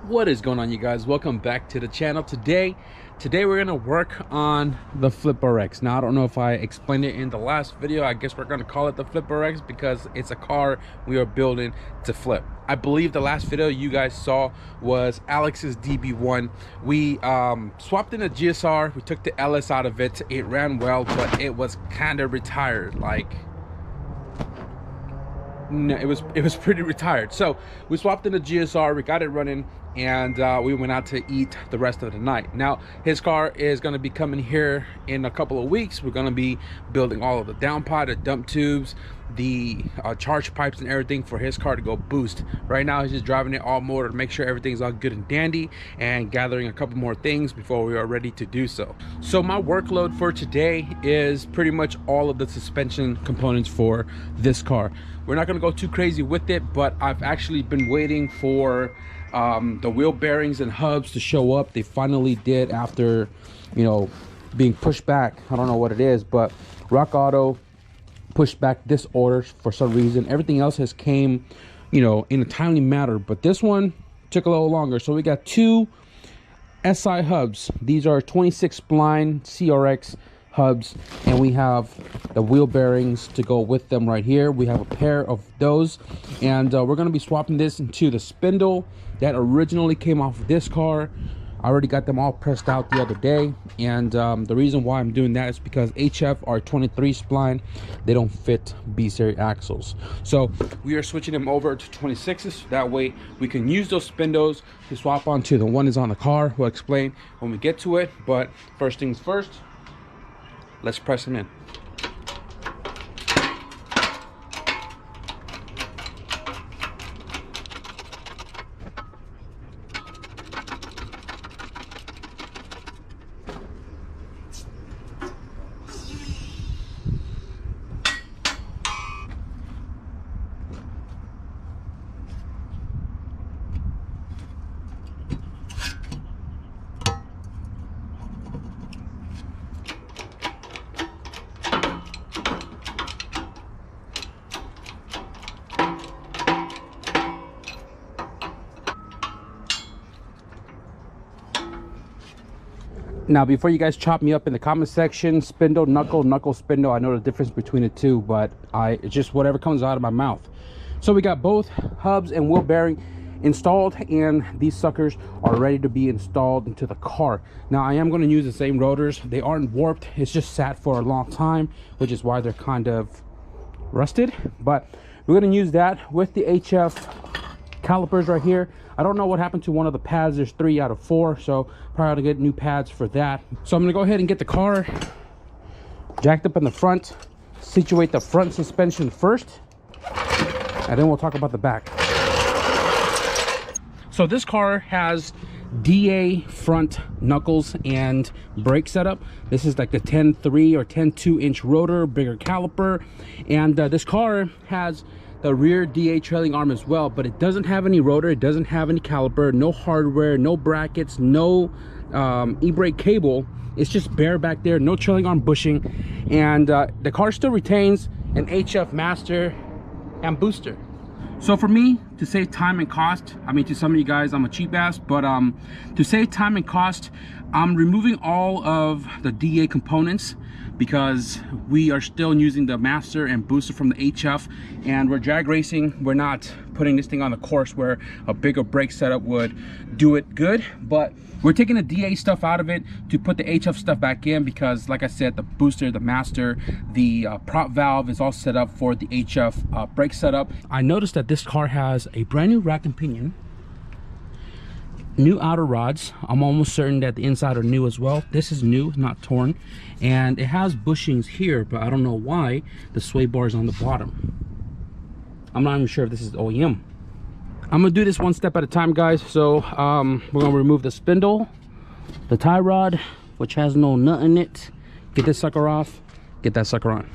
What is going on, you guys? Welcome back to the channel. Today we're gonna work on the Flip RX. Now I don't know if I explained it in the last video. I guess we're gonna call it the Flip RX because it's a car we are building to flip. I believe the last video you guys saw was Alex's DB1. We swapped in a GSR. We took the LS out of it. It ran well, but it was kind of retired. Like, no, it was pretty retired. So we swapped in the GSR, we got it running, and we went out to eat the rest of the night. Now his car is going to be coming here in a couple of weeks. We're going to be building all of the downpipe, the dump tubes, the charge pipes and everything for his car to go boost. Right now he's just driving it all motor to make sure everything's all good and dandy, and gathering a couple more things before we are ready to do so. So my workload for today is pretty much all of the suspension components for this car. We're not going to go too crazy with it, but I've actually been waiting for the wheel bearings and hubs to show up. They finally did, after, you know, being pushed back. I don't know what it is, but Rock Auto pushed back this order for some reason. Everything else has came, you know, in a timely manner, but this one took a little longer. So we got two SI hubs. These are 26 spline CRX hubs, and we have the wheel bearings to go with them right here. We have a pair of those, and we're going to be swapping this into the spindle that originally came off of this car. I already got them all pressed out the other day, and the reason why I'm doing that is because HF are 23 spline. They don't fit B-series axles, so we are switching them over to 26s. That way we can use those spindles to swap onto the one that's on the car. We'll explain when we get to it, but first things first, let's press them in. Now, before you guys chop me up in the comment section, spindle, knuckle, spindle, I know the difference between the two, but it's just whatever comes out of my mouth. So we got both hubs and wheel bearing installed, and these suckers are ready to be installed into the car. Now I am going to use the same rotors. They aren't warped, it's just sat for a long time, which is why they're kind of rusted, but we're going to use that with the HF calipers right here. I don't know what happened to one of the pads. There's 3 out of 4, so probably ought to get new pads for that. So I'm gonna go ahead and get the car jacked up in the front, situate the front suspension first, and then we'll talk about the back. So this car has DA front knuckles and brake setup. This is like the 10.3 or 10.2 inch rotor, bigger caliper, and this car has the rear DA trailing arm as well, but it doesn't have any rotor, it doesn't have any caliper, no hardware, no brackets, no e-brake cable. It's just bare back there, no trailing arm bushing, and the car still retains an HF master and booster. So for me, to save time and cost, I mean, to some of you guys I'm a cheap ass, but to save time and cost, I'm removing all of the DA components because we are still using the master and booster from the HF, and we're drag racing. We're not putting this thing on the course where a bigger brake setup would do it good, but we're taking the DA stuff out of it to put the HF stuff back in, because like I said, the booster, the master, the prop valve is all set up for the HF brake setup. I noticed that this car has a brand new rack and pinion, new outer rods. I'm almost certain that the inside are new as well. This is new, not torn, and it has bushings here, but I don't know why the sway bar is on the bottom. I'm not even sure if this is OEM. I'm gonna do this one step at a time, guys. So we're gonna remove the spindle, the tie rod, which has no nut in it, get this sucker off, get that sucker on.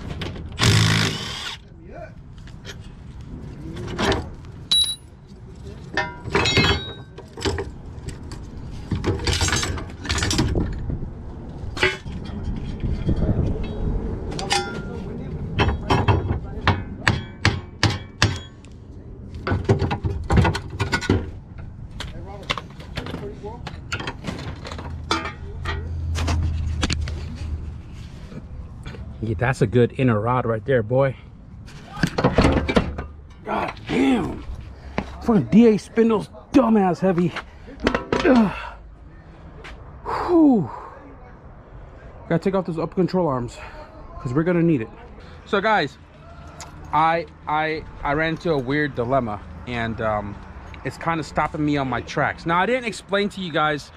Yeah, that's a good inner rod right there, boy. God damn. Fucking DA spindle's dumbass heavy. Ugh. Whew. Gotta take off those up control arms because we're gonna need it. So guys, I ran into a weird dilemma, and it's kind of stopping me on my tracks. Now, I didn't explain to you guys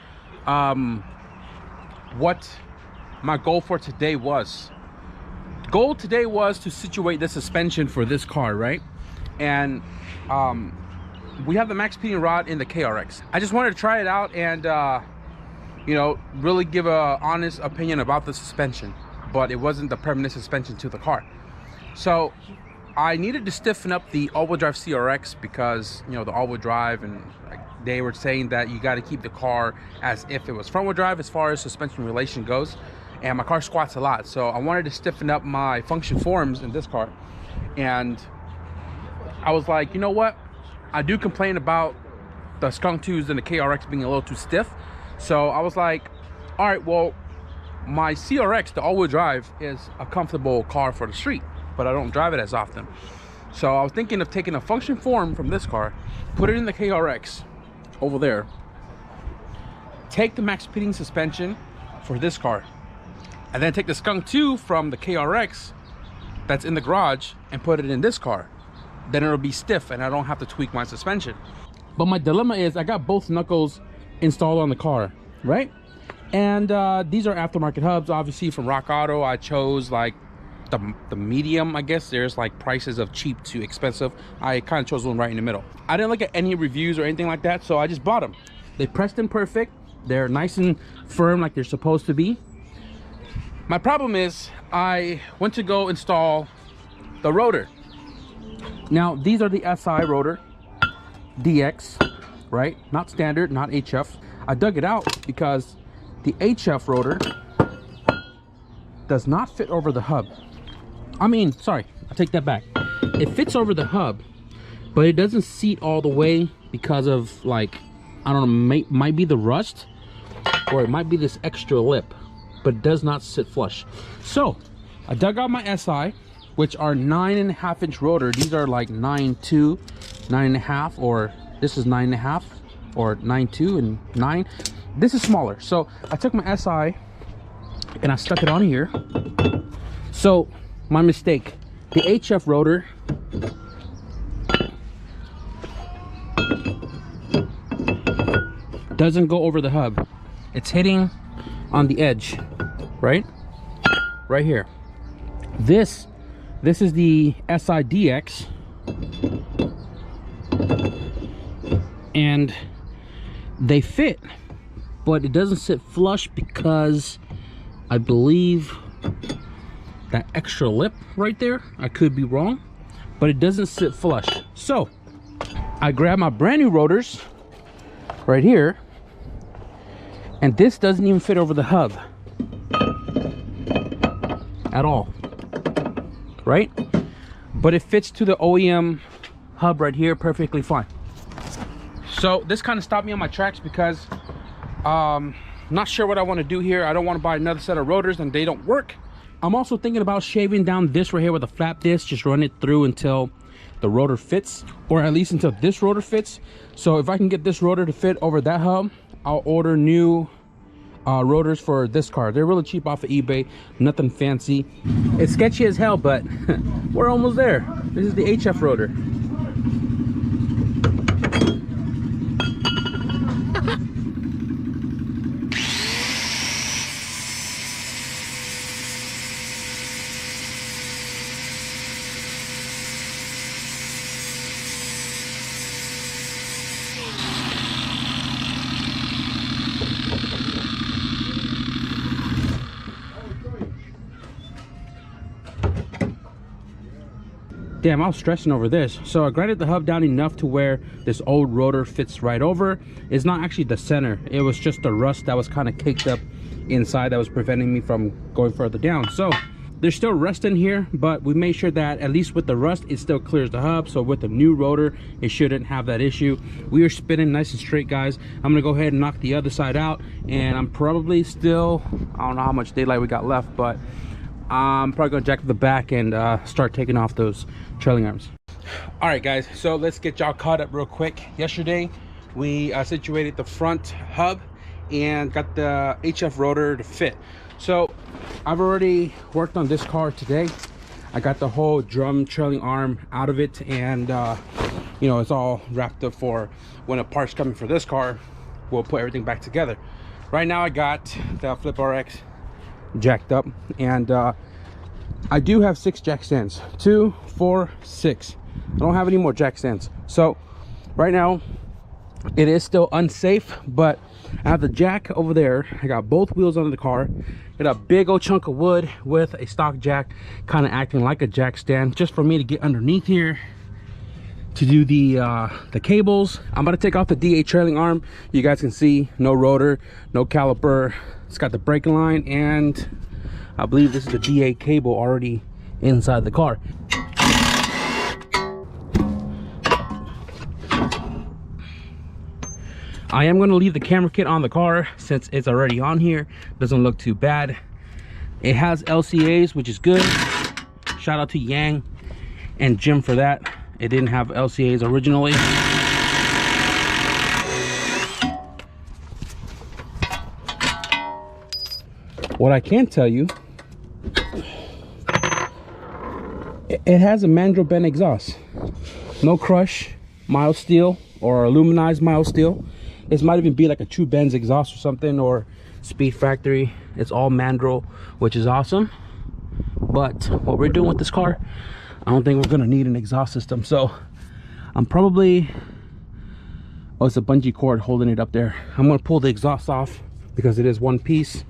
what my goal for today was. Goal today was to situate the suspension for this car, right? And we have the max pitting rod in the KRX. I just wanted to try it out and you know, really give a honest opinion about the suspension, but it wasn't the permanent suspension to the car. So I needed to stiffen up the all-wheel drive CRX because, you know, the all-wheel drive, and they were saying that you got to keep the car as if it was front-wheel drive as far as suspension relation goes. And my car squats a lot, so I wanted to stiffen up my function forms in this car. And I was like, you know what, I do complain about the skunk tubes and the KRX being a little too stiff. So I was like, all right, well, my CRX, the all-wheel drive, is a comfortable car for the street, but I don't drive it as often. So I was thinking of taking a function form from this car, put it in the KRX over there, take the max pitting suspension for this car, and then take the skunk 2 from the KRX that's in the garage and put it in this car. Then it'll be stiff and I don't have to tweak my suspension. But my dilemma is I got both knuckles installed on the car, right? And these are aftermarket hubs, obviously from Rock Auto. I chose like the medium, I guess. There's like prices of cheap to expensive. I kind of chose one right in the middle. I didn't look at any reviews or anything like that, so I just bought them. They pressed in perfect. They're nice and firm like they're supposed to be. My problem is I went to go install the rotor. Now, these are the SI rotor, DX, right? Not standard, not HF. I dug it out because the HF rotor does not fit over the hub. I mean, sorry, I take that back. It fits over the hub, but it doesn't seat all the way because of, like, I don't know, might be the rust, or it might be this extra lip, but it does not sit flush. So I dug out my SI, which are 9.5-inch rotor. These are like 9.2, 9.5, or this is 9.5, or 9.2 and 9. This is smaller. So I took my SI and I stuck it on here. So my mistake, the HF rotor doesn't go over the hub. It's hitting on the edge, right here. This is the SIDX, and they fit, but it doesn't sit flush because I believe that extra lip right there, I could be wrong, but it doesn't sit flush. So I grabbed my brand new rotors right here, and this doesn't even fit over the hub at all, right? But it fits to the OEM hub right here perfectly fine. So this kind of stopped me on my tracks because not sure what I want to do here. I don't want to buy another set of rotors and they don't work. I'm also thinking about shaving down this right here with a flap disc, just run it through until the rotor fits, or at least until this rotor fits. So if I can get this rotor to fit over that hub, I'll order new rotors for this car. They're really cheap off of eBay, nothing fancy. It's sketchy as hell, but we're almost there. This is the HF rotor. Damn, I was stressing over this. So I grinded the hub down enough to where this old rotor fits right over. It's not actually the center. It was just the rust that was kind of caked up inside that was preventing me from going further down. So there's still rust in here, but we made sure that at least with the rust it still clears the hub. So with the new rotor it shouldn't have that issue. We are spinning nice and straight, guys. I'm gonna go ahead and knock the other side out, and I'm probably still, I don't know how much daylight we got left, but I'm probably gonna jack up the back and start taking off those trailing arms. All right, guys, so let's get y'all caught up real quick. Yesterday we situated the front hub and got the HF rotor to fit. So I've already worked on this car today. I got the whole drum trailing arm out of it, and you know, it's all wrapped up for when a part's coming for this car. We'll put everything back together. Right now I got the Flip RX jacked up, and I do have 6 jack stands. 2, 4, 6. I don't have any more jack stands. So right now it is still unsafe, but I have the jack over there. I got both wheels under the car. Got a big old chunk of wood with a stock jack, kind of acting like a jack stand, just for me to get underneath here to do the cables. I'm gonna take off the DA trailing arm. You guys can see no rotor, no caliper. It's got the braking line, and I believe this is the DA cable already inside the car. I am going to leave the camera kit on the car since it's already on here. Doesn't look too bad. It has LCAs, which is good. Shout out to Yang and Jim for that. It didn't have LCAs originally. What I can tell you, it has a mandrel bent exhaust. No crush, mild steel, or aluminized mild steel. This might even be like a True Benz exhaust or something, or Speed Factory. It's all mandrel, which is awesome. But what we're doing with this car, I don't think we're gonna need an exhaust system. So I'm probably, oh, it's a bungee cord holding it up there. I'm gonna pull the exhaust off because it is one piece.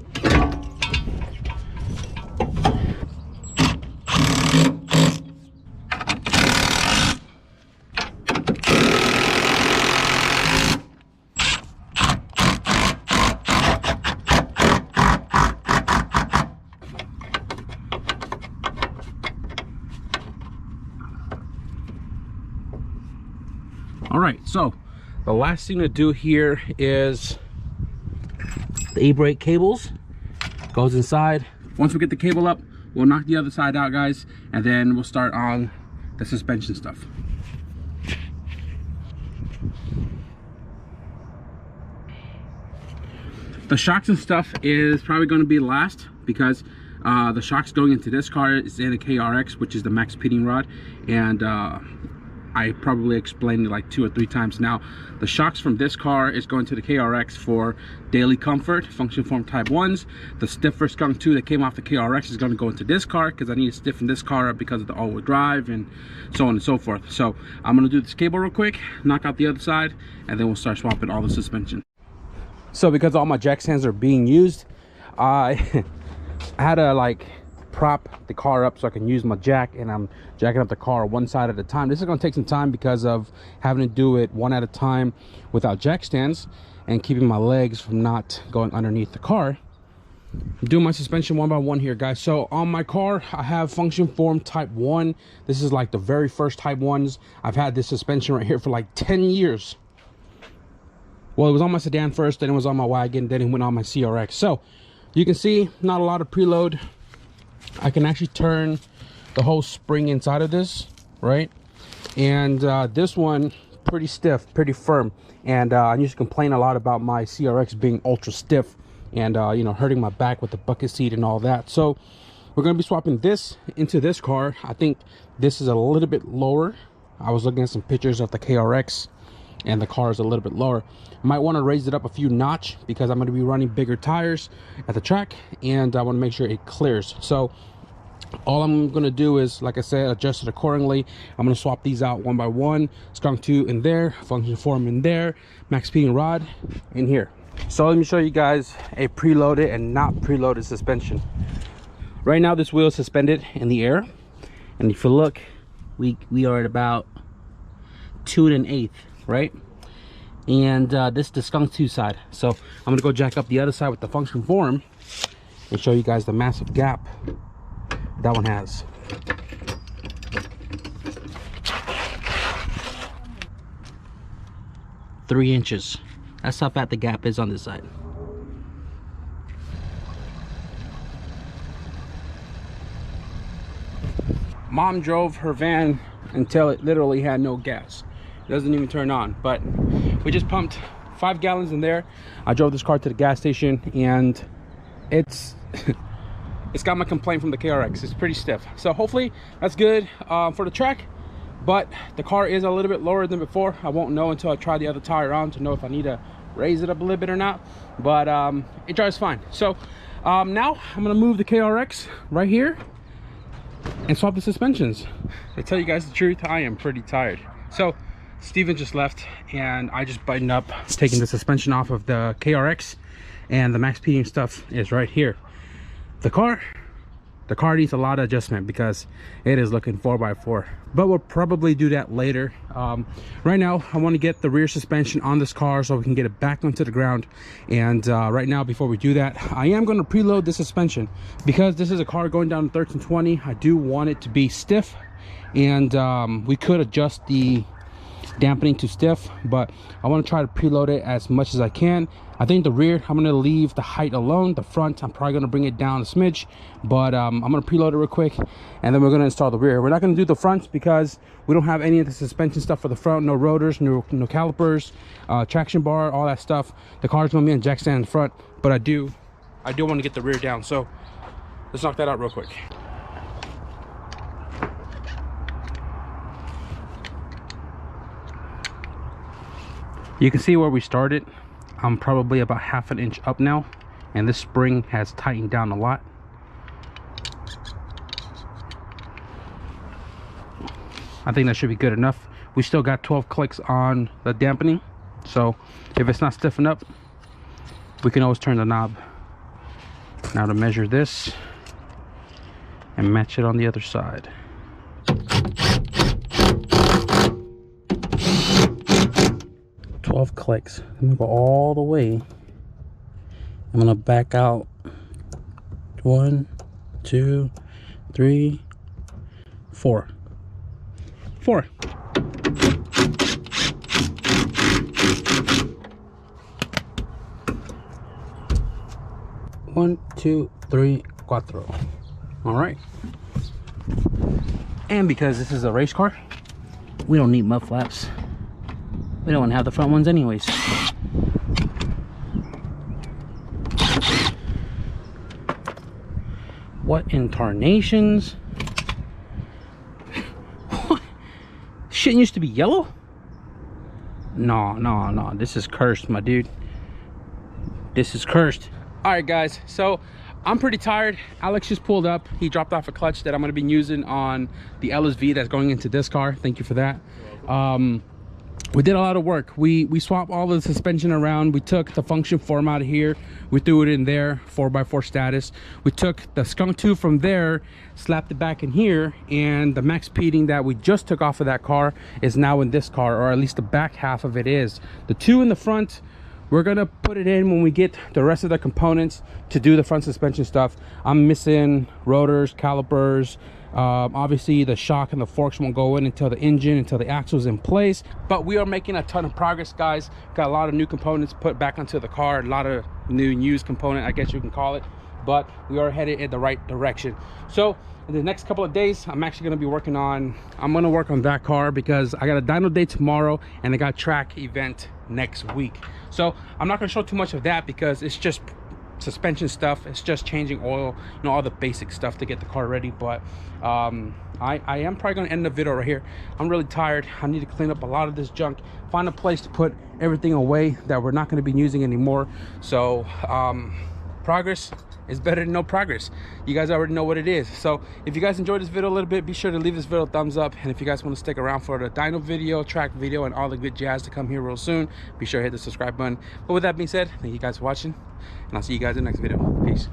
All right, so the last thing to do here is the e-brake cables. Goes inside. Once we get the cable up, we'll knock the other side out, guys, and then we'll start on the suspension stuff. The shocks and stuff is probably going to be last, because the shocks going into this car is in a KRX, which is the max pitting rod, and I probably explained it like 2 or 3 times now. The shocks from this car is going to the KRX for daily comfort, function form type 1s. The stiffer skunk 2 that came off the KRX is going to go into this car because I need to stiffen this car up because of the all-wheel drive and so on and so forth. So I'm going to do this cable real quick, knock out the other side, and then we'll start swapping all the suspension. So because all my jack stands are being used, I had to like prop the car up so I can use my jack, and I'm jacking up the car one side at a time. This is going to take some time because of having to do it one at a time without jack stands and keeping my legs from not going underneath the car. I'm doing my suspension one by one here, guys. So on my car I have function form type 1. This is like the very first type 1s. I've had this suspension right here for like 10 years. Well, it was on my sedan first, then it was on my wagon, then it went on my CRX. So you can see not a lot of preload. I can actually turn the whole spring inside of this, right? And this one pretty stiff, pretty firm, and I used to complain a lot about my CRX being ultra stiff and you know, hurting my back with the bucket seat and all that. So we're going to be swapping this into this car. I think this is a little bit lower. I was looking at some pictures of the KRX and the car is a little bit lower. I might want to raise it up a few notch because I'm going to be running bigger tires at the track, and I want to make sure it clears. So all I'm going to do is, like I said, adjust it accordingly. I'm going to swap these out one by one. Skunk 2 in there, function form in there, max pitting rod in here. So let me show you guys a preloaded and not preloaded suspension. Right now this wheel is suspended in the air, and if you look, we are at about 2 1/8, right? And this is the Skunk 2 side. So I'm gonna go jack up the other side with the function form and show you guys the massive gap That one has. Three inches. That's how fat the gap is on this side. Mom drove her van until it literally had no gas. It doesn't even turn on, but we just pumped 5 gallons in there. I drove this car to the gas station, and it's it's got my complaint from the CRX. It's pretty stiff, so hopefully that's good for the track. But the car is a little bit lower than before. I won't know until I try the other tire on to know if I need to raise it up a little bit or not, but it drives fine. So now I'm gonna move the KRX right here and swap the suspensions. To tell you guys the truth, I am pretty tired. So Steven just left, and I just buttoned up, taking the suspension off of the KRX, and the max speeding stuff is right here. The car needs a lot of adjustment because it is looking 4x4, but we'll probably do that later. Right now I want to get the rear suspension on this car so we can get it back onto the ground. And right now, before we do that, I am going to preload the suspension because this is a car going down to 1320. I do want it to be stiff, and we could adjust the dampening to stiff, but I want to try to preload it as much as I can. I think the rear, I'm going to leave the height alone. The front, I'm probably going to bring it down a smidge, but I'm going to preload it real quick, and then we're going to install the rear. We're not going to do the front because we don't have any of the suspension stuff for the front. No rotors, no calipers, traction bar, all that stuff. The car's going to be on jack stand in the front, but I do want to get the rear down. So let's knock that out real quick. You can see where we started. I'm probably about ½ an inch up now, and this spring has tightened down a lot. I think that should be good enough. We still got 12 clicks on the dampening, so if it's not stiffened up, we can always turn the knob. Now to measure this and match it on the other side. Clicks. I'm gonna go all the way. I'm gonna back out 1, 2, 3, 4. 4. One, two, three, cuatro. All right. And because this is a race car, we don't need mud flaps. We don't want to have the front ones anyways. What in tarnations? What? Shit used to be yellow? No. This is cursed, my dude. This is cursed. All right, guys. So I'm pretty tired. Alex just pulled up. He dropped off a clutch that I'm going to be using on the LSV that's going into this car. Thank you for that. We did a lot of work. We swapped all the suspension around. We took the function form out of here. We threw it in there, 4x4 status. We took the skunk tube from there, slapped it back in here, and the max speeding that we just took off of that car is now in this car, or at least the back half of it is. The two in the front, we're gonna put it in when we get the rest of the components to do the front suspension stuff. I'm missing rotors, calipers. Obviously the shock and the forks won't go in until the axle's in place, but we are making a ton of progress, guys. Got a lot of new components put back onto the car, a lot of new used component, I guess you can call it, but we are headed in the right direction. So in the next couple of days, I'm actually going to be work on that car because I got a dyno day tomorrow and I got track event next week. So I'm not going to show too much of that because it's just suspension stuff. It's just changing oil, you know, all the basic stuff to get the car ready. But I am probably going to end the video right here. I'm really tired. I need to clean up a lot of this junk, find a place to put everything away that we're not going to be using anymore. So progress is better than no progress. You guys already know what it is. So if you guys enjoyed this video a little bit, be sure to leave this video a thumbs up, and if you guys want to stick around for the dyno video, track video, and all the good jazz to come here real soon, be sure to hit the subscribe button. But with that being said, thank you guys for watching, and I'll see you guys in the next video. Peace.